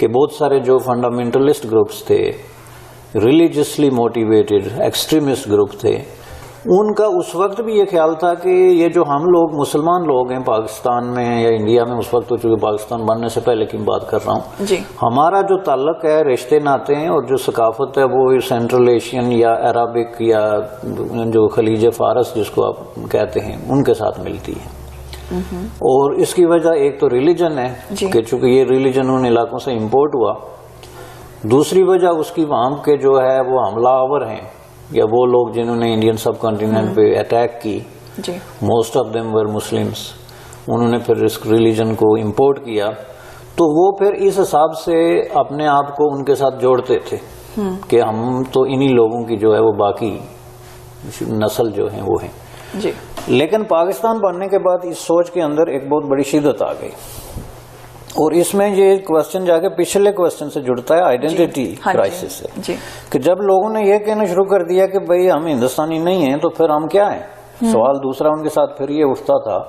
کہ بہت سارے جو فنڈامنٹلسٹ گروپس تھے، ریلیجسلی موٹیویٹڈ ایکسٹریمسٹ گروپ تھے، ان کا اس وقت بھی یہ خیال تھا کہ یہ جو ہم لوگ مسلمان لوگ ہیں پاکستان میں یا انڈیا میں، اس وقت تو چونکہ پاکستان بننے سے پہلے کی بات کر رہا ہوں جی، ہمارا جو تعلق ہے، رشتے ناتے ہیں اور جو ثقافت ہے وہ سینٹرل ایشین یا عربک یا جو خلیج فارس جس کو آپ کہتے ہیں ان کے ساتھ ملتی ہے. اور اس کی وجہ ایک تو ریلیجن ہے کہ چونکہ یہ ریلیجن ان علاقوں سے امپورٹ ہوا، دوسری وجہ اس کی وہاں کے جو ہے وہ حملہ آور ہیں یا وہ لوگ جنہوں نے انڈین سب کانٹیننٹ پہ اٹیک کی، most of them were Muslims, انہوں نے پھر اس ریلیجن کو امپورٹ کیا، تو وہ پھر اس حساب سے اپنے آپ کو ان کے ساتھ جوڑتے تھے کہ ہم تو انہی لوگوں کی جو ہے وہ باقی نسل جو ہیں وہ ہیں. لیکن پاکستان بننے کے بعد اس سوچ کے اندر ایک بہت بڑی شدت آ گئی، اور اس میں یہ کوسچن جا کے پچھلے کوسچن سے جڑتا ہے، آئیڈینٹی کرائسس سے، کہ جب لوگوں نے یہ کہنا شروع کر دیا کہ بھئی ہم ہندوستانی نہیں ہیں تو پھر ہم کیا ہیں. سوال دوسرا ان کے ساتھ پھر یہ اٹھتا تھا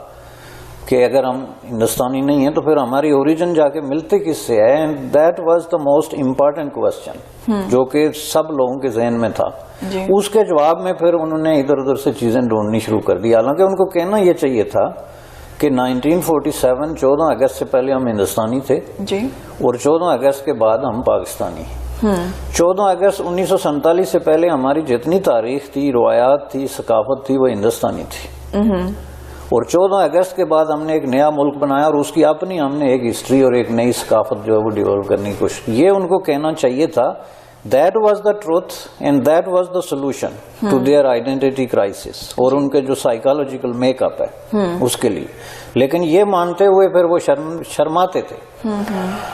کہ اگر ہم ہندوستانی نہیں ہیں تو پھر ہماری اوریجن جا کے ملتے کس سے ہے. And that was the most important question جو کہ سب لوگوں کے ذہن میں تھا. اس کے جواب میں پھر انہوں نے ادھر ادھر سے چیزیں ڈھونڈنی شروع کر دی، حالانکہ ان کو کہنا یہ چاہیے تھا کہ 1947 14 اگست سے پہلے ہم ہندوستانی تھے اور 14 اگست کے بعد ہم پاکستانی. 14 اگست 1947 سے پہلے ہماری جتنی تاریخ تھی، روایات تھی، ثقافت تھی، وہ ہندوستانی تھی، اور 14 اگست کے بعد ہم نے ایک نیا ملک بنایا اور اس کی اپنی ہم نے ایک ہسٹری اور ایک نئی ثقافت جو ہے وہ ڈیولپ کرنے کی کوشش کی. یہ ان کو کہنا چاہیے تھا. That was the truth and that was the solution to their identity crisis اور ان کے جو سائیکالوجیکل میک اپ ہے اس کے لیے. لیکن یہ مانتے ہوئے پھر وہ شرماتے تھے.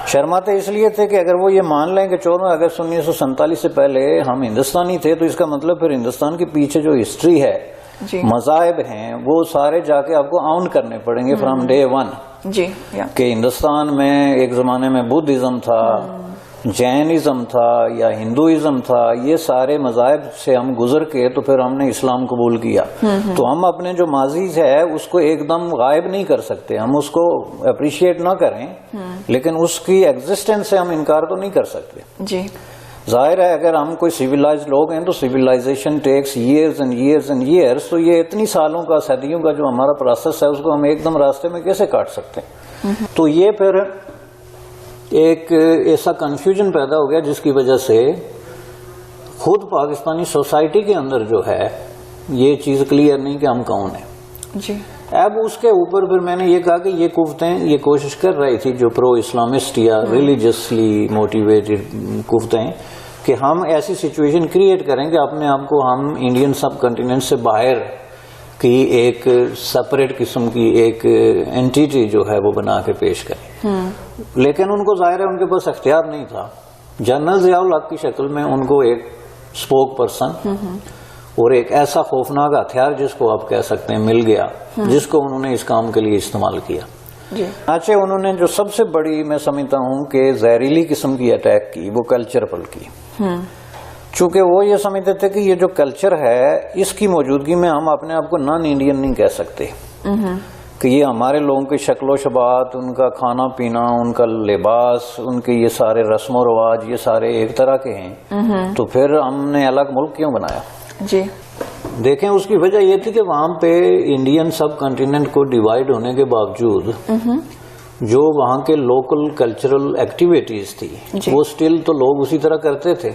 شرماتے اس لیے تھے کہ اگر وہ یہ مان لیں کہ 14 اگست 1947 سے پہلے ہم ہندوستانی تھے تو اس کا مطلب پھر ہندوستان کے پیچھے جو ہسٹری ہے، مذاہب ہیں، وہ سارے جا کے آپ کو آؤن کرنے پڑیں گے فرام ڈے ون. کہ ہندوستان میں ایک زمانے میں بدھزم تھا، جینزم تھا یا ہندوازم تھا، یہ سارے مذاہب سے ہم گزر کے تو پھر ہم نے اسلام قبول کیا. تو ہم اپنے جو ماضی ہے اس کو ایک دم غائب نہیں کر سکتے، ہم اس کو اپریشیٹ نہ کریں لیکن اس کی ایگزسٹنس سے ہم انکار تو نہیں کر سکتے. ظاہر ہے اگر ہم کوئی سیویلائزڈ لوگ ہیں تو civilisation takes years and years and years, تو یہ اتنی سالوں کا، صدیوں کا جو ہمارا پروسیس ہے اس کو ہم ایک دم راستے میں کیسے کاٹ سکتے ہیں. تو یہ پھر ایک ایسا کنفیوژن پیدا ہو گیا جس کی وجہ سے خود پاکستانی سوسائٹی کے اندر جو ہے یہ چیز کلیئر نہیں کہ ہم کون ہیں. اب اس کے اوپر پھر میں نے یہ کہا کہ یہ قوتیں یہ کوشش کر رہی تھی جو پرو اسلامسٹ یا ریلیجسلی موٹیویٹڈ قوتیں کہ ہم ایسی سچویشن کریٹ کریں کہ اپنے آپ کو ہم انڈین سب کنٹیننٹ سے باہر کی ایک سپریٹ قسم کی ایک اینٹیٹی جو ہے وہ بنا کے پیش کریں. لیکن ان کو ظاہر ہے ان کے پاس اختیار نہیں تھا. جنرل ضیاء الحق کی شکل میں ان کو ایک اسپوک پرسن اور ایک ایسا خوفناک ہتھیار جس کو آپ کہہ سکتے ہیں مل گیا، جس کو انہوں نے اس کام کے لیے استعمال کیا. چنانچہ انہوں نے جو سب سے بڑی میں سمجھتا ہوں کہ زہریلی قسم کی اٹیک کی وہ کلچر پر کی. چونکہ وہ یہ سمجھتے تھے کہ یہ جو کلچر ہے اس کی موجودگی میں ہم اپنے آپ کو نان انڈین نہیں کہہ سکتے، کہ یہ ہمارے لوگوں کی شکل و شباہت، ان کا کھانا پینا، ان کا لباس، ان کے یہ سارے رسم و رواج یہ سارے ایک طرح کے ہیں، تو پھر ہم نے الگ ملک کیوں بنایا. دیکھیں اس کی وجہ یہ تھی کہ وہاں پہ انڈین سب کنٹیننٹ کو ڈیوائیڈ ہونے کے باوجود جو وہاں کے لوکل کلچرل ایکٹیویٹیز تھی وہ سٹل تو لوگ اسی طرح کرتے تھے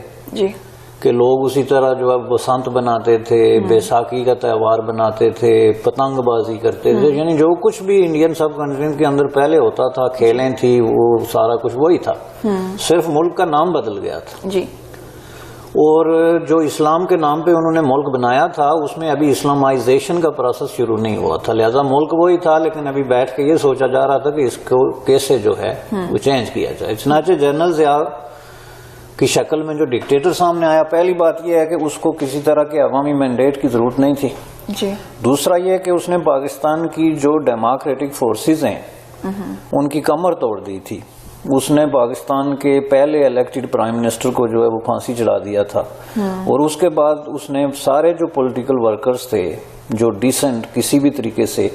کہ لوگ اسی طرح جو ہے بسنت بناتے تھے، بیساکھی کا تہوار بناتے تھے، پتنگ بازی کرتے تھے، یعنی جو کچھ بھی انڈین سب کنٹیننٹ کے اندر پہلے ہوتا تھا، کھیلیں تھی، وہ سارا کچھ وہی تھا، صرف ملک کا نام بدل گیا تھا. اور جو اسلام کے نام پہ انہوں نے ملک بنایا تھا اس میں ابھی اسلامائزیشن کا پروسیس شروع نہیں ہوا تھا، لہذا ملک وہی تھا لیکن ابھی بیٹھ کے یہ سوچا جا رہا تھا کہ اس کو کیسے جو ہے وہ چینج کیا جائے. چنانچہ جنرل ضیاء کی شکل میں جو ڈکٹیٹر سامنے آیا، پہلی بات یہ ہے کہ اس کو کسی طرح کے عوامی مینڈیٹ کی ضرورت نہیں تھی. دوسرا یہ کہ اس نے پاکستان کی جو ڈیموکریٹک فورسز ہیں ان کی کمر توڑ دی تھی. اس نے پاکستان کے پہلے الیکٹڈ پرائم منسٹر کو جو ہے وہ پھانسی چڑھا دیا تھا، اور اس کے بعد اس نے سارے جو پولیٹیکل ورکرز تھے جو ڈیسنٹ کسی بھی طریقے سے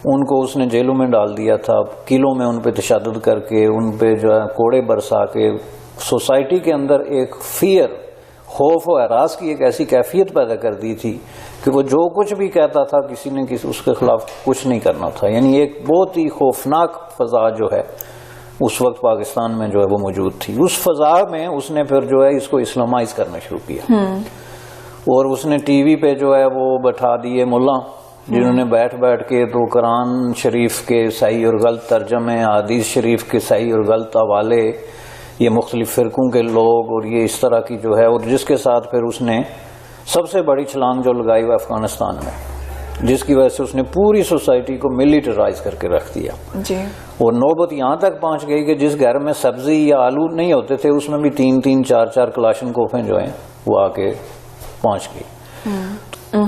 ان کو اس نے جیلوں میں ڈال دیا تھا، قلعوں میں ان پہ تشدد کر کے، ان پہ جو ہے کوڑے برسا کے سوسائٹی کے اندر ایک فیئر، خوف و ہراس کی ایک ایسی کیفیت پیدا کر دی تھی کہ وہ جو کچھ بھی کہتا تھا کسی نے اس کے خلاف کچھ نہیں کرنا تھا. یعنی ایک بہت ہی خوفناک فضا جو ہے اس وقت پاکستان میں جو ہے وہ موجود تھی. اس فضا میں اس نے پھر جو ہے اس کو اسلامائز کرنا شروع کیا، اور اس نے ٹی وی پہ جو ہے وہ بٹھا دیے ملا جنہوں نے بیٹھ کے تو قرآن شریف کے صحیح اور غلط ترجمے، حدیث شریف کے صحیح اور غلط حوالے، یہ مختلف فرقوں کے لوگ اور یہ اس طرح کی جو ہے، اور جس کے ساتھ پھر اس نے سب سے بڑی چھلانگ جو لگائی وہ افغانستان میں، جس کی وجہ سے اس نے پوری سوسائٹی کو ملیٹرائز کر کے رکھ دیا. جی. اور نوبت یہاں تک پہنچ گئی کہ جس گھر میں سبزی یا آلو نہیں ہوتے تھے اس میں بھی 3 4 کلاشن کوفیں جو ہیں وہ آ کے پہنچ گئی.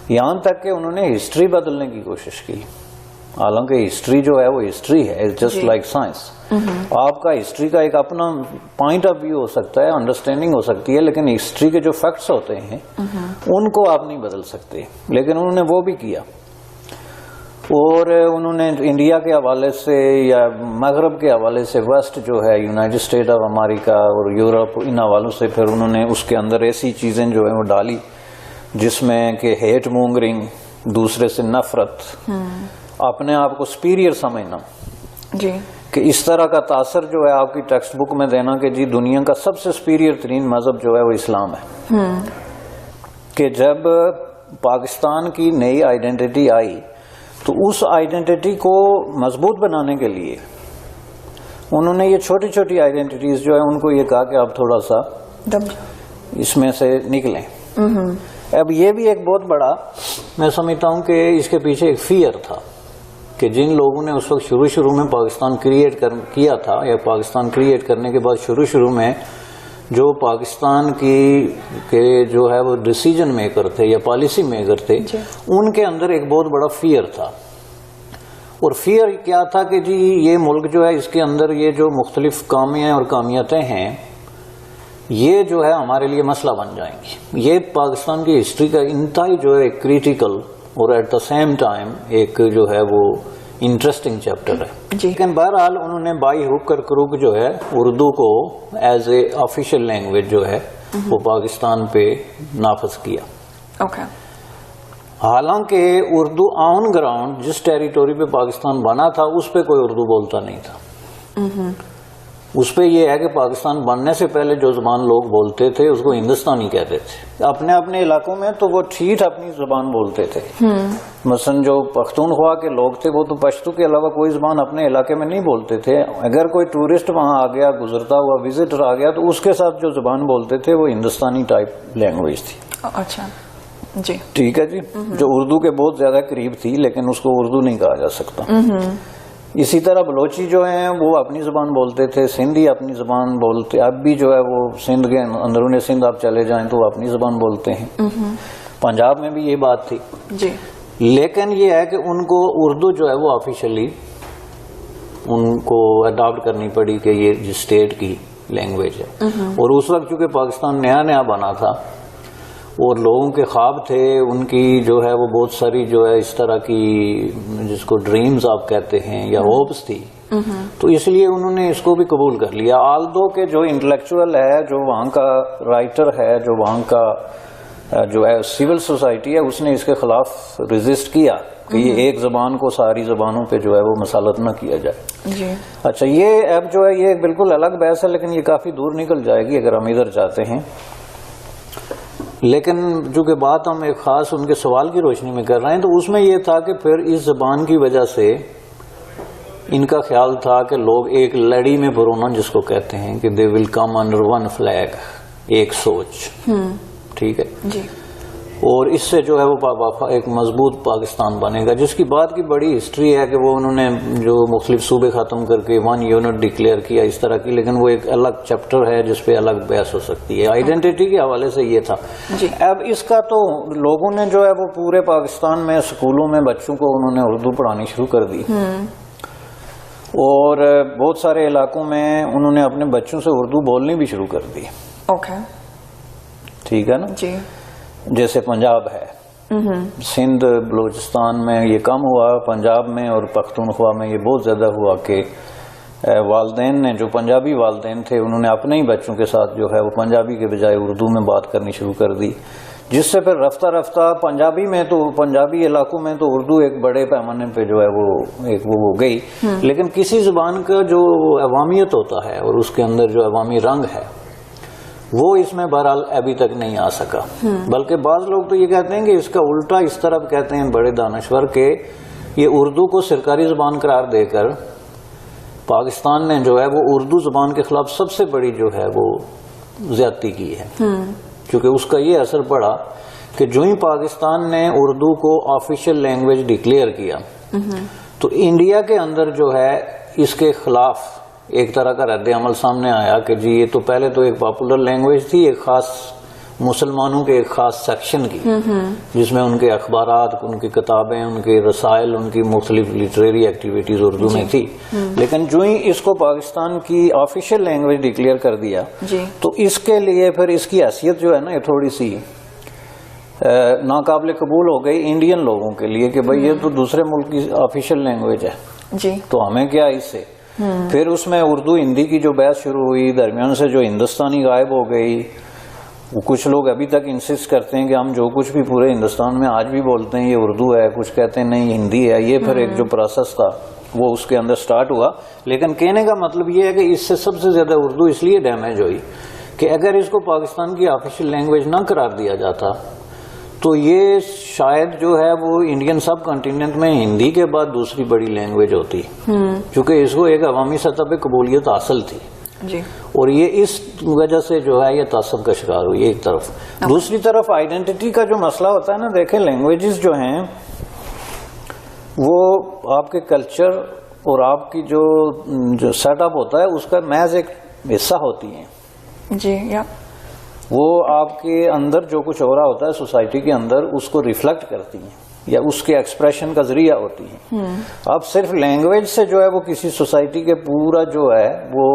یہاں تک کہ انہوں نے ہسٹری بدلنے کی کوشش کی. حالانکہ ہسٹری جو ہے وہ ہسٹری ہے، جسٹ لائک سائنس. آپ کا ہسٹری کا ایک اپنا پوائنٹ آف ویو ہو سکتا ہے، انڈرسٹینڈنگ ہو سکتی ہے، لیکن ہسٹری کے جو فیکٹس ہوتے ہیں ان کو آپ نہیں بدل سکتے. لیکن انہوں نے وہ بھی کیا، اور انہوں نے انڈیا کے حوالے سے یا مغرب کے حوالے سے، ویسٹ جو ہے یونائٹڈ اسٹیٹ آف امریکہ اور یورپ، ان حوالوں سے پھر انہوں نے اس کے اندر ایسی چیزیں جو ہیں وہ ڈالی جس میں کہ ہیٹ مونگرنگ، دوسرے سے نفرت، اپنے آپ کو سپیریئر سمجھنا. جی. کہ اس طرح کا تاثر جو ہے آپ کی ٹیکسٹ بک میں دینا کہ جی دنیا کا سب سے سپیریئر ترین مذہب جو ہے وہ اسلام ہے. کہ جب پاکستان کی نئی آئیڈینٹی آئی تو اس آئیڈینٹی کو مضبوط بنانے کے لیے انہوں نے یہ چھوٹی چھوٹی آئیڈینٹیز جو ہے ان کو یہ کہا کہ آپ تھوڑا سا اس میں سے نکلیں. اب یہ بھی ایک بہت بڑا، میں سمجھتا ہوں کہ اس کے پیچھے ایک فیئر تھا کہ جن لوگوں نے اس وقت شروع میں پاکستان کیا تھا، یا پاکستان کریٹ کرنے کے بعد شروع میں جو پاکستان کے جو ہے وہ ڈیسیجن میکر تھے یا پالیسی میکر تھے، ان کے اندر ایک بہت بڑا فیئر تھا. اور فیئر کیا تھا کہ جی یہ ملک جو ہے اس کے اندر یہ جو مختلف کامیاں اور کامیتیں ہیں یہ جو ہے ہمارے لیے مسئلہ بن جائیں گی. یہ پاکستان کی ہسٹری کا انتہائی جو ہے کریٹیکل اور ایٹ دا سیم ٹائم ایک جو ہے وہ انٹرسٹنگ چیپٹر ہے. لیکن بہرحال انہوں نے بائی ہک اور کروک جو ہے اردو کو ایز اے آفیشیل لینگویج جو ہے وہ پاکستان پہ نافذ کیا. حالانکہ اردو آن گراؤنڈ جس ٹیریٹوری پہ پاکستان بنا تھا اس پہ کوئی اردو بولتا نہیں تھا. اس پہ یہ ہے کہ پاکستان بننے سے پہلے جو زبان لوگ بولتے تھے اس کو ہندوستانی کہتے تھے. اپنے علاقوں میں تو وہ ٹھیٹ اپنی زبان بولتے تھے. مثلا جو پختونخوا کے لوگ تھے وہ تو پشتو کے علاوہ کوئی زبان اپنے علاقے میں نہیں بولتے تھے. اگر کوئی ٹورسٹ وہاں آ گیا، گزرتا ہوا وزٹر آ گیا، تو اس کے ساتھ جو زبان بولتے تھے وہ ہندوستانی ٹائپ لینگویج تھی. اچھا جی، ٹھیک ہے جی. جو اردو کے بہت زیادہ قریب تھی لیکن اس کو اردو نہیں کہا جا سکتا. اسی طرح بلوچی جو ہیں وہ اپنی زبان بولتے تھے، سندھی اپنی زبان بولتے، اب بھی جو ہے وہ سندھ کے اندرون سندھ آپ چلے جائیں تو وہ اپنی زبان بولتے ہیں. پنجاب میں بھی یہ بات تھی جی. لیکن یہ ہے کہ ان کو اردو جو ہے وہ آفیشلی ان کو اڈاپٹ کرنی پڑی کہ یہ جس اسٹیٹ کی لینگویج ہے. اور اس وقت چونکہ پاکستان نیا بنا تھا اور لوگوں کے خواب تھے، ان کی جو ہے وہ بہت ساری جو ہے اس طرح کی جس کو ڈریمز آپ کہتے ہیں یا ہوپس تھی، تو اس لیے انہوں نے اس کو بھی قبول کر لیا. آلدو کہ جو انٹلیکچوئل ہے، جو وہاں کا رائٹر ہے، جو وہاں کا جو ہے سول سوسائٹی ہے، اس نے اس کے خلاف ریزسٹ کیا کہ یہ ایک زبان کو ساری زبانوں پہ جو ہے وہ مسلط نہ کیا جائے. جی. اچھا، یہ اب جو ہے یہ بالکل الگ بحث ہے لیکن یہ کافی دور نکل جائے گی اگر ہم ادھر جاتے ہیں. لیکن جو کہ بات ہم ایک خاص ان کے سوال کی روشنی میں کر رہے ہیں، تو اس میں یہ تھا کہ پھر اس زبان کی وجہ سے ان کا خیال تھا کہ لوگ ایک لڑی میں پرونا جس کو کہتے ہیں کہ دے ول کم انڈر ون فلیگ، ایک سوچ. ٹھیک ہے جی. اور اس سے جو ہے وہ ایک مضبوط پاکستان بنے گا، جس کی بات کی بڑی ہسٹری ہے کہ وہ انہوں نے جو مختلف صوبے ختم کر کے 1 یونٹ ڈکلیئر کیا اس طرح کی. لیکن وہ ایک الگ چیپٹر ہے جس پہ الگ بحث ہو سکتی ہے. آئیڈینٹی کے حوالے سے یہ تھا جی. اب اس کا تو لوگوں نے جو ہے وہ پورے پاکستان میں اسکولوں میں بچوں کو انہوں نے اردو پڑھانی شروع کر دی، اور بہت سارے علاقوں میں انہوں نے اپنے بچوں سے اردو بولنی بھی شروع کر دی. ٹھیک ہے نا جی. جیسے پنجاب ہے سندھ بلوچستان میں یہ کم ہوا، پنجاب میں اور پختونخوا میں یہ بہت زیادہ ہوا کہ والدین نے، جو پنجابی والدین تھے، انہوں نے اپنے ہی بچوں کے ساتھ جو ہے وہ پنجابی کے بجائے اردو میں بات کرنی شروع کر دی، جس سے پھر رفتہ رفتہ پنجابی علاقوں میں تو اردو ایک بڑے پیمانے پہ جو ہے وہ ہو گئی، لیکن کسی زبان کا جو عوامیت ہوتا ہے اور اس کے اندر جو عوامی رنگ ہے وہ اس میں بہرحال ابھی تک نہیں آ سکا۔ بلکہ بعض لوگ تو یہ کہتے ہیں کہ اس کا الٹا اس طرح کہتے ہیں بڑے دانشور کہ یہ اردو کو سرکاری زبان قرار دے کر پاکستان نے جو ہے وہ اردو زبان کے خلاف سب سے بڑی جو ہے وہ زیادتی کی ہے، کیونکہ اس کا یہ اثر پڑا کہ جو ہی پاکستان نے اردو کو آفیشیل لینگویج ڈکلیئر کیا تو انڈیا کے اندر جو ہے اس کے خلاف ایک طرح کا رد عمل سامنے آیا کہ جی یہ تو پہلے تو ایک پاپولر لینگویج تھی، ایک خاص مسلمانوں کے ایک خاص سیکشن کی، جس میں ان کے اخبارات، ان کی کتابیں، ان کے رسائل، ان کی مختلف لٹریری ایکٹیویٹیز اردو میں تھی، لیکن جو ہی اس کو پاکستان کی آفیشیل لینگویج ڈکلیئر کر دیا تو اس کے لیے پھر اس کی حیثیت جو ہے نا یہ تھوڑی سی ناقابل قبول ہو گئی انڈین لوگوں کے لیے کہ بھئی یہ تو دوسرے ملک کی آفیشیل لینگویج ہے تو ہمیں کیا اس سے۔ پھر اس میں اردو ہندی کی جو بحث شروع ہوئی، درمیان سے جو ہندوستانی غائب ہو گئی، کچھ لوگ ابھی تک انسسٹ کرتے ہیں کہ ہم جو کچھ بھی پورے ہندوستان میں آج بھی بولتے ہیں یہ اردو ہے، کچھ کہتے ہیں نہیں ہندی ہے، یہ پھر ایک جو پروسیس تھا وہ اس کے اندر سٹارٹ ہوا۔ لیکن کہنے کا مطلب یہ ہے کہ اس سے سب سے زیادہ اردو اس لیے ڈیمیج ہوئی کہ اگر اس کو پاکستان کی آفیشیل لینگویج نہ قرار دیا جاتا تو یہ شاید جو ہے وہ انڈین سب کنٹیننٹ میں ہندی کے بعد دوسری بڑی لینگویج ہوتی، کیونکہ اس کو ایک عوامی سطح پہ قبولیت حاصل تھی اور یہ اس وجہ سے جو ہے یہ تعصب کا شکار ہوئی ایک طرف۔ دوسری طرف آئیڈینٹی کا جو مسئلہ ہوتا ہے نا، دیکھیں لینگویجز جو ہیں وہ آپ کے کلچر اور آپ کی جو سیٹ اپ ہوتا ہے اس کا محض ایک حصہ ہوتی ہیں وہ آپ کے اندر جو کچھ ہو رہا ہوتا ہے سوسائٹی کے اندر اس کو ریفلیکٹ کرتی ہیں یا اس کے ایکسپریشن کا ذریعہ ہوتی ہیں۔ اب صرف لینگویج سے جو ہے وہ کسی سوسائٹی کے پورا جو ہے وہ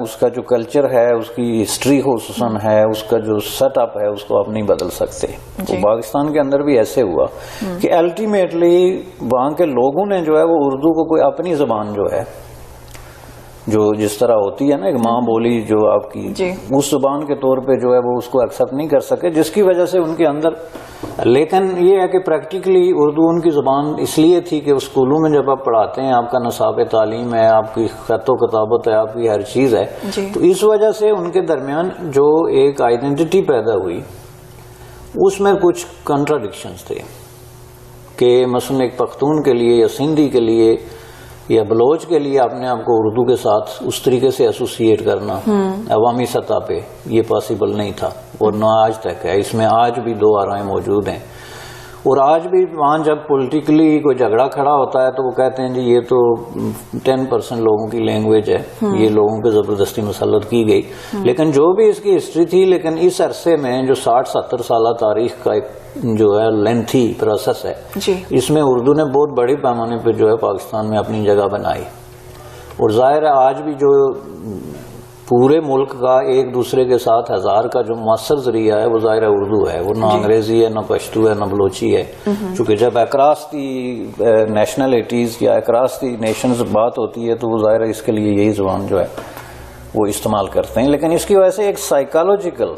اس کا جو کلچر ہے، اس کی ہسٹری خصوصاً ہے، اس کا جو سیٹ اپ ہے اس کو آپ نہیں بدل سکتے۔ تو پاکستان کے اندر بھی ایسے ہوا کہ الٹیمیٹلی وہاں کے لوگوں نے جو ہے وہ اردو کو کوئی اپنی زبان جو ہے جو جس طرح ہوتی ہے نا ایک ماں بولی جو آپ کی، اس زبان کے طور پہ جو ہے وہ اس کو ایکسپٹ نہیں کر سکے، جس کی وجہ سے ان کے اندر، لیکن یہ ہے کہ پریکٹیکلی اردو ان کی زبان اس لیے تھی کہ اسکولوں میں جب آپ پڑھاتے ہیں آپ کا نصاب تعلیم ہے، آپ کی خط و کتابت ہے، آپ کی ہر چیز ہے، تو اس وجہ سے ان کے درمیان جو ایک آئیڈینٹی پیدا ہوئی اس میں کچھ کنٹراڈکشنز تھے کہ مثلا ایک پختون کے لیے یا سندھی کے لیے یا بلوچ کے لیے اپنے آپ کو اردو کے ساتھ اس طریقے سے ایسوسیٹ کرنا عوامی سطح پہ یہ پاسبل نہیں تھا اور نہ آج تک ہے۔ اس میں آج بھی دو آرائیں موجود ہیں اور آج بھی وہاں جب پولیٹیکلی کوئی جھگڑا کھڑا ہوتا ہے تو وہ کہتے ہیں جی یہ تو 10% لوگوں کی لینگویج ہے، یہ لوگوں پہ زبردستی مسلط کی گئی، لیکن جو بھی اس کی ہسٹری تھی، لیکن اس عرصے میں جو 60-70 سالہ تاریخ کا ایک جو ہے لینتھی پروسیس ہے، اس میں اردو نے بہت بڑے پیمانے پہ جو ہے پاکستان میں اپنی جگہ بنائی اور ظاہر ہے آج بھی جو پورے ملک کا ایک دوسرے کے ساتھ ہزار کا جو مؤثر ذریعہ ہے وہ ظاہر ہے اردو ہے، وہ نہ انگریزی ہے، نہ پشتو ہے، نہ بلوچی ہے، چونکہ جب اکراس دی نیشنلٹیز یا اکراس دی نیشنز بات ہوتی ہے تو وہ ظاہر ہے اس کے لیے یہی زبان جو ہے وہ استعمال کرتے ہیں۔ لیکن اس کی وجہ سے ایک سائیکالوجیکل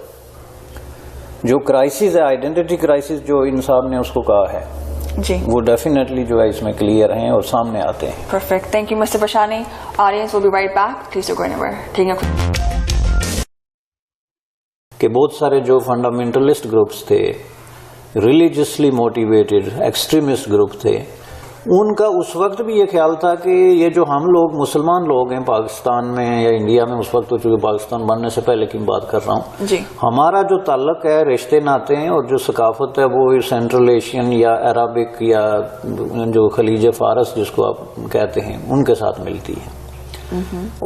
جو کرائسس ہے، آئیڈینٹی کرائسس جو ان صاحب نے اس کو کہا ہے، وہ ڈیفینیٹلی جو ہے اس میں کلیئر ہیں اور سامنے آتے ہیں۔ Perfect, thank you mister Pashani. Audience will be right back, please do go anywhere. ٹھیک ہے کہ بہت سارے جو فنڈامنٹلسٹ گروپس تھے، ریلیجسلی موٹیویٹڈ ایکسٹریمسٹ گروپ تھے، ان کا اس وقت بھی یہ خیال تھا کہ یہ جو ہم لوگ مسلمان لوگ ہیں پاکستان میں یا انڈیا میں، اس وقت تو چونکہ پاکستان بننے سے پہلے کی بات کر رہا ہوں، ہمارا جو تعلق ہے، رشتے ناتے ہیں اور جو ثقافت ہے وہ سینٹرل ایشین یا عربک یا جو خلیج فارس جس کو آپ کہتے ہیں ان کے ساتھ ملتی ہے۔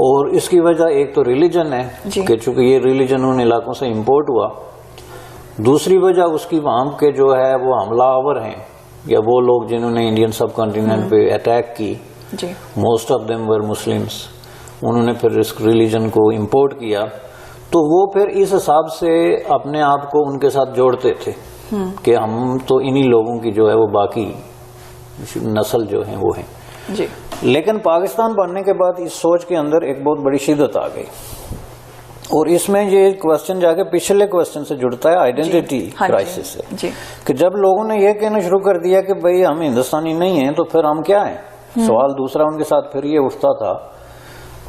اور اس کی وجہ ایک تو ریلیجن ہے کہ چونکہ یہ ریلیجن ان علاقوں سے امپورٹ ہوا، دوسری وجہ اس کی وہاں کے جو ہے وہ حملہ آور ہیں یا وہ لوگ جنہوں نے انڈین سب کانٹیننٹ پہ اٹیک کی، most of them were Muslims, انہوں نے پھر اس ریلیجن کو امپورٹ کیا، تو وہ پھر اس حساب سے اپنے آپ کو ان کے ساتھ جوڑتے تھے کہ ہم تو انہی لوگوں کی جو ہے وہ باقی نسل جو ہیں وہ ہیں جی. لیکن پاکستان بننے کے بعد اس سوچ کے اندر ایک بہت بڑی شدت آ گئی، اور اس میں یہ کوسچن جا کے پچھلے کوسچن سے جڑتا ہے آئیڈینٹی کرائسس سے، کہ جب لوگوں نے یہ کہنا شروع کر دیا کہ بھئی ہم ہندوستانی نہیں ہیں تو پھر ہم کیا ہیں، سوال دوسرا ان کے ساتھ پھر یہ اٹھتا تھا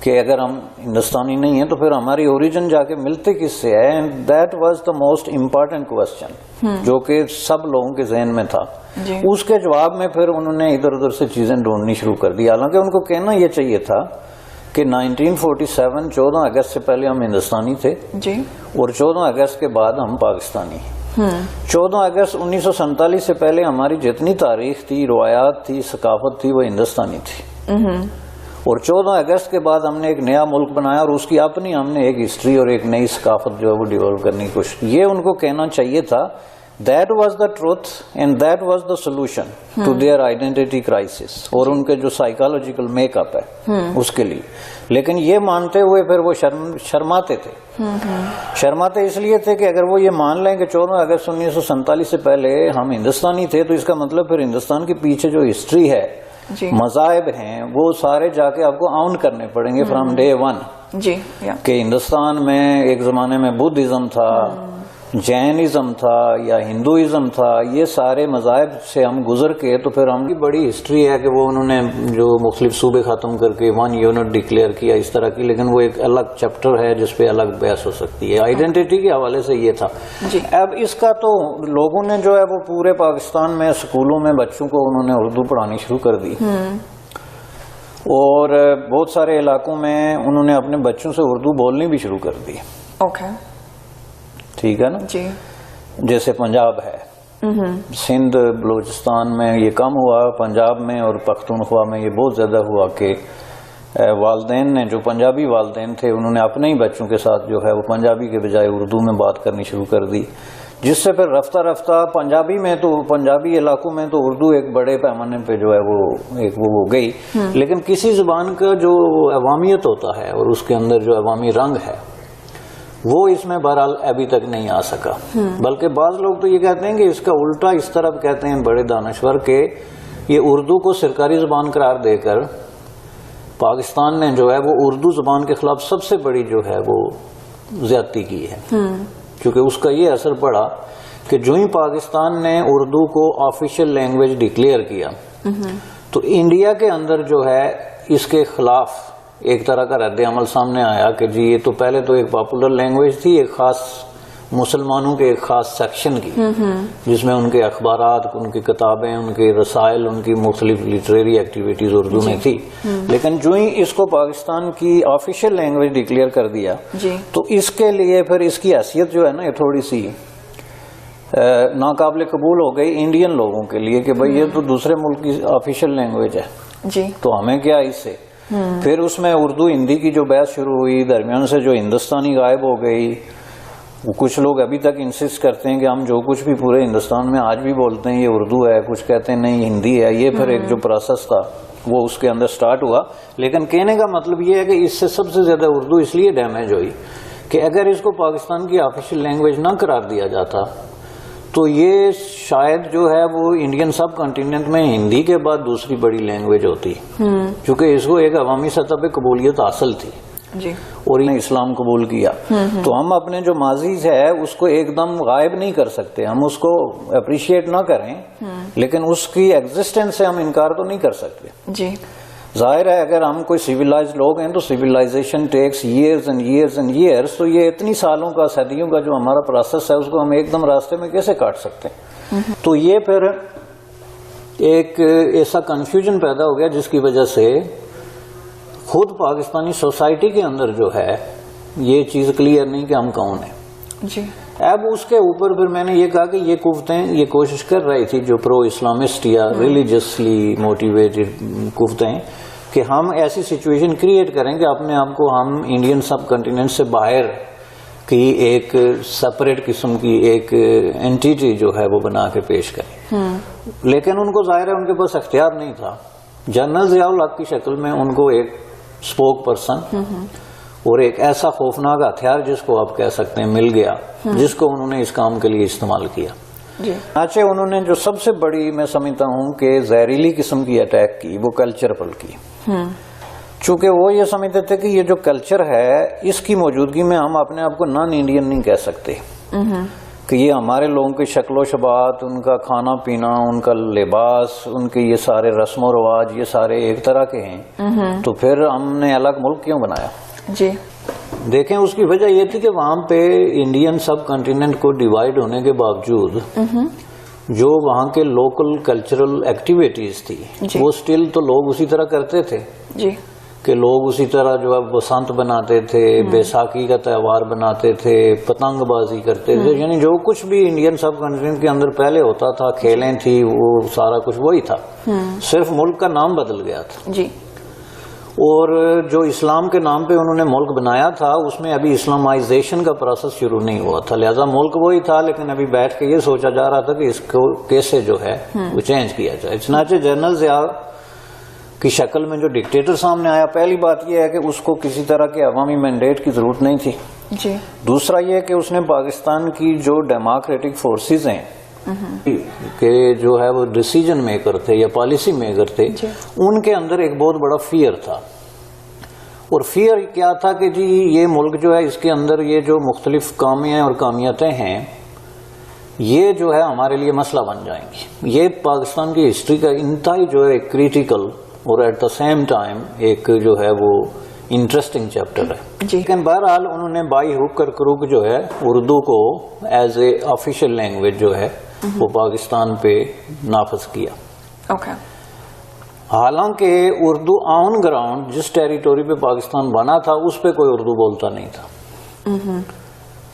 کہ اگر ہم ہندوستانی نہیں ہیں تو پھر ہماری اوریجن جا کے ملتے کس سے ہے. And that was the most important question جو کہ سب لوگوں کے ذہن میں تھا. اس کے جواب میں پھر انہوں نے ادھر ادھر سے چیزیں ڈھونڈنی شروع کر دی، حالانکہ ان کو کہنا یہ چاہیے تھا کہ 1947 14 اگست سے پہلے ہم ہندوستانی تھے اور 14 اگست کے بعد ہم پاکستانی. 14 اگست 1947 سے پہلے ہماری جتنی تاریخ تھی، روایات تھی، ثقافت تھی، وہ ہندوستانی تھی، اور 14 اگست کے بعد ہم نے ایک نیا ملک بنایا اور اس کی اپنی ہم نے ایک ہسٹری اور ایک نئی ثقافت جو ہے وہ ڈیولپ کرنے کی کوشش کی. یہ ان کو کہنا چاہیے تھا. That was the truth and that was the solution to their identity crisis اور ان کے جو سائیکالوجیکل میک اپ ہے اس کے لیے. لیکن یہ مانتے ہوئے پھر وہ شرماتے تھے. شرماتے اس لیے تھے کہ اگر وہ یہ مان لیں کہ 14 اگست 1947 سے پہلے ہم ہندوستانی تھے تو اس کا مطلب پھر ہندوستان کے پیچھے جو ہسٹری ہے، مذاہب ہیں، وہ سارے جا کے آپ کو آؤن کرنے پڑیں گے فرام ڈے ون. کہ ہندوستان میں ایک زمانے میں بدھزم تھا، جینزم تھا یا ہندوازم تھا، یہ سارے مذاہب سے ہم گزر کے تو پھر ہم کی بڑی ہسٹری ہے کہ وہ انہوں نے جو مختلف صوبے ختم کر کے 1 یونٹ ڈکلیئر کیا اس طرح کی. لیکن وہ ایک الگ چیپٹر ہے جس پہ الگ بحث ہو سکتی ہے. آئیڈینٹی کے حوالے سے یہ تھا. اب اس کا تو لوگوں نے جو ہے وہ پورے پاکستان میں اسکولوں میں بچوں کو انہوں نے اردو پڑھانی شروع کر دی، اور بہت سارے علاقوں میں انہوں نے اپنے بچوں سے اردو بولنی بھی شروع کر دی. ٹھیک ہے نا. جیسے پنجاب ہے، سندھ بلوچستان میں یہ کم ہوا، پنجاب میں اور پختونخوا میں یہ بہت زیادہ ہوا کہ والدین نے، جو پنجابی والدین تھے، انہوں نے اپنے ہی بچوں کے ساتھ جو ہے وہ پنجابی کے بجائے اردو میں بات کرنی شروع کر دی، جس سے پھر رفتہ رفتہ پنجابی میں تو پنجابی علاقوں میں تو اردو ایک بڑے پیمانے پہ جو ہے وہ ایک وہ ہو گئی. لیکن کسی زبان کا جو عوامیت ہوتا ہے اور اس کے اندر جو عوامی رنگ ہے وہ اس میں بہرحال ابھی تک نہیں آ سکا. بلکہ بعض لوگ تو یہ کہتے ہیں کہ اس کا الٹا اس طرف کہتے ہیں بڑے دانشور کہ یہ اردو کو سرکاری زبان قرار دے کر پاکستان نے جو ہے وہ اردو زبان کے خلاف سب سے بڑی جو ہے وہ زیادتی کی ہے. کیونکہ اس کا یہ اثر پڑا کہ جو ہی پاکستان نے اردو کو آفیشیل لینگویج ڈکلیئر کیا تو انڈیا کے اندر جو ہے اس کے خلاف ایک طرح کا رد عمل سامنے آیا کہ جی یہ تو پہلے تو ایک پاپولر لینگویج تھی، ایک خاص مسلمانوں کے ایک خاص سیکشن کی، جس میں ان کے اخبارات، ان کی کتابیں، ان کے رسائل، ان کی مختلف لٹریری ایکٹیویٹیز اردو میں تھی. لیکن جو ہی اس کو پاکستان کی آفیشیل لینگویج ڈکلیئر کر دیا تو اس کے لیے پھر اس کی حیثیت جو ہے نا یہ تھوڑی سی ناقابل قبول ہو گئی انڈین لوگوں کے لیے کہ بھئی یہ تو دوسرے ملک کی آفیشیل لینگویج ہے تو ہمیں کیا اس سے. پھر اس میں اردو ہندی کی جو بحث شروع ہوئی، درمیان سے جو ہندوستانی غائب ہو گئی. کچھ لوگ ابھی تک انسسٹ کرتے ہیں کہ ہم جو کچھ بھی پورے ہندوستان میں آج بھی بولتے ہیں یہ اردو ہے، کچھ کہتے ہیں نہیں ہندی ہے. یہ پھر ایک جو پروسیس تھا وہ اس کے اندر سٹارٹ ہوا. لیکن کہنے کا مطلب یہ ہے کہ اس سے سب سے زیادہ اردو اس لیے ڈیمیج ہوئی کہ اگر اس کو پاکستان کی آفیشیل لینگویج نہ قرار دیا جاتا تو یہ شاید جو ہے وہ انڈین سب کنٹیننٹ میں ہندی کے بعد دوسری بڑی لینگویج ہوتی، کیونکہ اس کو ایک عوامی سطح پہ قبولیت حاصل تھی اور انہیں اسلام قبول کیا. تو ہم اپنے جو ماضی ہے اس کو ایک دم غائب نہیں کر سکتے. ہم اس کو اپریشیٹ نہ کریں لیکن اس کی ایگزسٹنس سے ہم انکار تو نہیں کر سکتے. ظاہر ہے اگر ہم کوئی سویلائزڈ لوگ ہیں تو civilisation takes years and years and years. تو یہ اتنی سالوں کا، صدیوں کا جو ہمارا پروسیس ہے اس کو ہم ایک دم راستے میں کیسے کاٹ سکتے ہیں. تو یہ پھر ایک ایسا کنفیوژن پیدا ہو گیا جس کی وجہ سے خود پاکستانی سوسائٹی کے اندر جو ہے یہ چیز کلیئر نہیں کہ ہم کون ہیں. اب اس کے اوپر پھر میں نے یہ کہا کہ یہ قوتیں یہ کوشش کر رہی تھی جو پرو اسلامسٹ یا ریلیجسلی موٹیویٹڈ قوتیں کہ ہم ایسی سچویشن کریٹ کریں کہ اپنے آپ کو ہم انڈین سب کنٹیننٹ سے باہر کی ایک سپریٹ قسم کی ایک اینٹیٹی جو ہے وہ بنا کے پیش کریں. لیکن ان کو ظاہر ہے ان کے پاس اختیار نہیں تھا. جنرل ضیاء الحق کی شکل میں ان کو ایک اسپوک پرسن اور ایک ایسا خوفناک ہتھیار جس کو آپ کہہ سکتے ہیں مل گیا، جس کو انہوں نے اس کام کے لیے استعمال کیا. چنانچہ انہوں نے جو سب سے بڑی میں سمجھتا ہوں کہ زہریلی قسم کی اٹیک کی وہ کلچر پر کی، چونکہ وہ یہ سمجھتے تھے کہ یہ جو کلچر ہے اس کی موجودگی میں ہم اپنے آپ کو نان انڈین نہیں کہہ سکتے، کہ یہ ہمارے لوگوں کی شکل و شباہت، ان کا کھانا پینا، ان کا لباس، ان کے یہ سارے رسم و رواج یہ سارے ایک طرح کے ہیں، تو پھر ہم نے الگ ملک کیوں بنایا؟ جی دیکھیں اس کی وجہ یہ تھی کہ وہاں پہ انڈین سب کنٹیننٹ کو ڈیوائیڈ ہونے کے باوجود جو وہاں کے لوکل کلچرل ایکٹیویٹیز تھی وہ سٹل تو لوگ اسی طرح کرتے تھے، کہ لوگ اسی طرح جو ہے بسنت بناتے تھے، بیساکھی کا تہوار بناتے تھے، پتنگ بازی کرتے تھے، یعنی جو کچھ بھی انڈین سب کنٹیننٹ کے اندر پہلے ہوتا تھا، کھیلیں تھی، وہ سارا کچھ وہی تھا، صرف ملک کا نام بدل گیا تھا۔ جی اور جو اسلام کے نام پہ انہوں نے ملک بنایا تھا اس میں ابھی اسلامائزیشن کا پروسیس شروع نہیں ہوا تھا، لہذا ملک وہی تھا، لیکن ابھی بیٹھ کے یہ سوچا جا رہا تھا کہ اس کو کیسے جو ہے وہ چینج کیا جائے۔ چنانچہ جنرل ضیاء کی شکل میں جو ڈکٹیٹر سامنے آیا، پہلی بات یہ ہے کہ اس کو کسی طرح کے عوامی مینڈیٹ کی ضرورت نہیں تھی، دوسرا یہ کہ اس نے پاکستان کی جو ڈیموکریٹک فورسز ہیں کہ جو ہے وہ ڈیسیجن میکر تھے یا پالیسی میکر تھے، ان کے اندر ایک بہت بڑا فیئر تھا، اور فیئر کیا تھا کہ جی یہ ملک جو ہے اس کے اندر یہ جو مختلف کامیاں اور کامیتیں ہیں یہ جو ہے ہمارے لیے مسئلہ بن جائیں گی۔ یہ پاکستان کی ہسٹری کا انتہائی جو ہے کریٹیکل اور ایٹ دا سیم ٹائم ایک جو ہے وہ انٹرسٹنگ چیپٹر ہے، لیکن بہرحال انہوں نے بائی ہوک اور کروک جو ہے اردو کو ایز اے آفیشیل لینگویج جو ہے وہ پاکستان پہ نافذ کیا۔ حالانکہ اردو آن گراؤنڈ جس ٹیریٹوری پہ پاکستان بنا تھا اس پہ کوئی اردو بولتا نہیں تھا،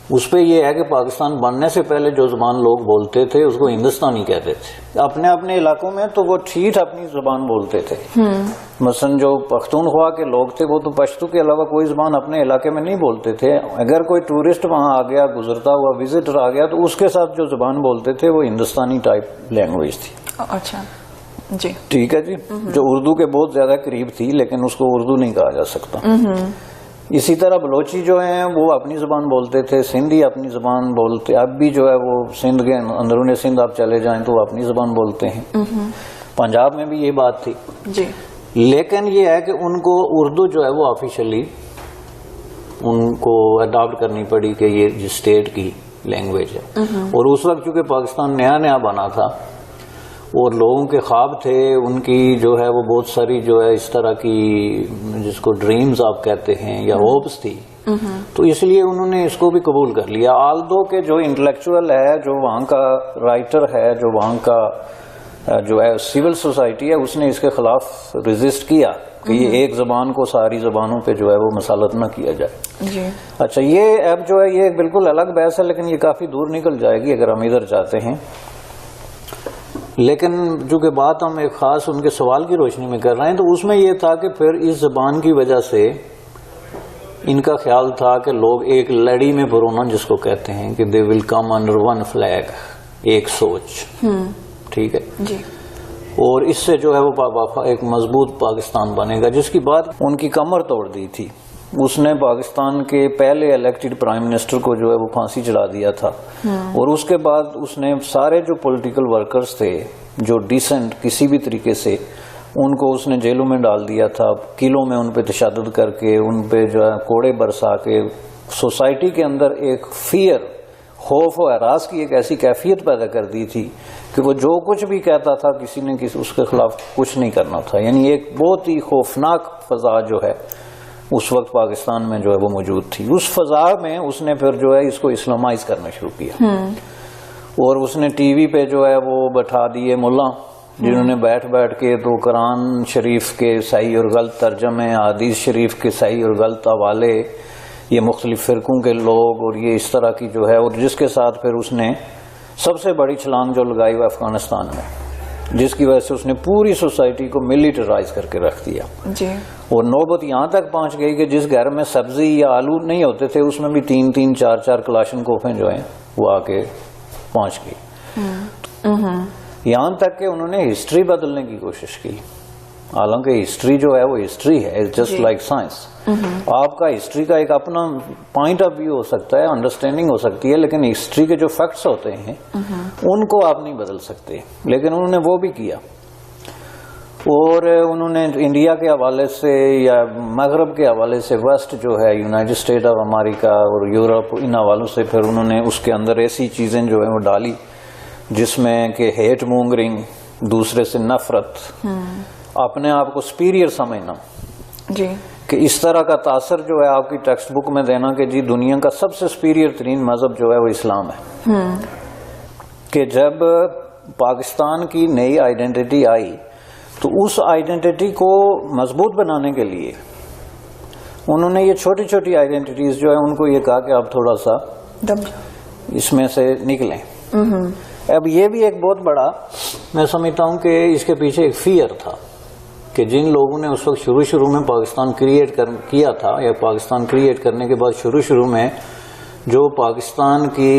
اس پہ یہ ہے کہ پاکستان بننے سے پہلے جو زبان لوگ بولتے تھے اس کو ہندوستانی کہتے تھے، اپنے اپنے علاقوں میں تو وہ ٹھیٹھ اپنی زبان بولتے تھے، مثلا جو پختونخوا کے لوگ تھے وہ تو پشتو کے علاوہ کوئی زبان اپنے علاقے میں نہیں بولتے تھے، اگر کوئی ٹورسٹ وہاں آ گیا، گزرتا ہوا وزٹر آ گیا تو اس کے ساتھ جو زبان بولتے تھے وہ ہندوستانی ٹائپ لینگویج تھی۔ اچھا جی ٹھیک ہے جی، جو اردو کے بہت زیادہ قریب تھی لیکن اس کو اردو نہیں کہا جا سکتا۔ اسی طرح بلوچی جو ہیں وہ اپنی زبان بولتے تھے، سندھی اپنی زبان بولتے، اب بھی جو ہے وہ سندھ کے اندرون سندھ آپ چلے جائیں تو وہ اپنی زبان بولتے ہیں، پنجاب میں بھی یہ بات تھی جی، لیکن یہ ہے کہ ان کو اردو جو ہے وہ آفیشلی ان کو اڈاپٹ کرنی پڑی کہ یہ جس اسٹیٹ کی لینگویج ہے، اور اس وقت چونکہ پاکستان نیا نیا بنا تھا اور لوگوں کے خواب تھے، ان کی جو ہے وہ بہت ساری جو ہے اس طرح کی جس کو ڈریمز آپ کہتے ہیں یا ہوپس تھی، تو اس لیے انہوں نے اس کو بھی قبول کر لیا، آلدو کہ جو انٹلیکچوئل ہے، جو وہاں کا رائٹر ہے، جو وہاں کا جو ہے سول سوسائٹی ہے، اس نے اس کے خلاف ریزسٹ کیا کہ یہ ایک زبان کو ساری زبانوں پہ جو ہے وہ مسلط نہ کیا جائے۔ جی اچھا، یہ اب جو ہے یہ بالکل الگ بحث ہے لیکن یہ کافی دور نکل جائے گی اگر ہم ادھر جاتے ہیں، لیکن جو کہ بات ہم ایک خاص ان کے سوال کی روشنی میں کر رہے ہیں تو اس میں یہ تھا کہ پھر اس زبان کی وجہ سے ان کا خیال تھا کہ لوگ ایک لڑی میں پرونا جس کو کہتے ہیں کہ دے ول کم انڈر ون فلیگ، ایک سوچ، ٹھیک ہے جی، اور اس سے جو ہے وہ ایک مضبوط پاکستان بنے گا، جس کی بات ان کی کمر توڑ دی تھی۔ اس نے پاکستان کے پہلے الیکٹڈ پرائم منسٹر کو جو ہے وہ پھانسی چڑھا دیا تھا، اور اس کے بعد اس نے سارے جو پولیٹیکل ورکرز تھے جو ڈیسنٹ کسی بھی طریقے سے، ان کو اس نے جیلوں میں ڈال دیا تھا، قلعوں میں ان پہ تشدد کر کے، ان پہ جو ہے کوڑے برسا کے، سوسائٹی کے اندر ایک فیئر، خوف و ہراس کی ایک ایسی کیفیت پیدا کر دی تھی کہ وہ جو کچھ بھی کہتا تھا کسی نے اس کے خلاف کچھ نہیں کرنا تھا، یعنی ایک بہت ہی خوفناک فضا جو ہے اس وقت پاکستان میں جو ہے وہ موجود تھی۔ اس فضا میں اس نے پھر جو ہے اس کو اسلامائز کرنا شروع کیا، اور اس نے ٹی وی پہ جو ہے وہ بٹھا دیے ملا جنہوں نے بیٹھ بیٹھ کے تو قرآن شریف کے صحیح اور غلط ترجمے، حدیث شریف کے صحیح اور غلط حوالے، یہ مختلف فرقوں کے لوگ اور یہ اس طرح کی جو ہے، اور جس کے ساتھ پھر اس نے سب سے بڑی چھلانگ جو لگائی وہ افغانستان میں، جس کی وجہ سے اس نے پوری سوسائٹی کو ملیٹرائز کر کے رکھ دیا جی، اور نوبت یہاں تک پہنچ گئی کہ جس گھر میں سبزی یا آلو نہیں ہوتے تھے اس میں بھی 3-3 4-4 کلاشن کوفیں جو ہیں وہ آ کے پہنچ گئی، یہاں تک کہ انہوں نے ہسٹری بدلنے کی کوشش کی، حالانکہ ہسٹری جو ہے وہ ہسٹری ہے، جسٹ لائک سائنس. آپ کا ہسٹری کا ایک اپنا پوائنٹ آف ویو ہو سکتا ہے، انڈرسٹینڈنگ ہو سکتی ہے، لیکن ہسٹری کے جو فیکٹس ہوتے ہیں ان کو آپ نہیں بدل سکتے. لیکن انہوں نے وہ بھی کیا، اور انہوں نے انڈیا کے حوالے سے یا مغرب کے حوالے سے ویسٹ جو ہے یونائٹڈ اسٹیٹ آف امریکہ اور یورپ، ان حوالوں سے پھر انہوں نے اس کے اندر ایسی چیزیں جو ہیں وہ ڈالی جس میں کہ ہیٹ مونگرنگ، دوسرے سے نفرت، اپنے آپ کو سپیریئر سمجھنا، جی کہ اس طرح کا تاثر جو ہے آپ کی ٹیکسٹ بک میں دینا کہ جی دنیا کا سب سے سپیریئر ترین مذہب جو ہے وہ اسلام ہے. کہ جب پاکستان کی نئی آئیڈینٹی آئی تو اس آئیڈینٹی کو مضبوط بنانے کے لیے انہوں نے یہ چھوٹی چھوٹی آئیڈینٹیز جو ہے ان کو یہ کہا کہ آپ تھوڑا سا اس میں سے نکلیں. اب یہ بھی ایک بہت بڑا میں سمجھتا ہوں کہ اس کے پیچھے ایک فیئر تھا کہ جن لوگوں نے اس وقت شروع میں پاکستان کیا تھا، یا پاکستان کریٹ کرنے کے بعد شروع میں جو پاکستان کی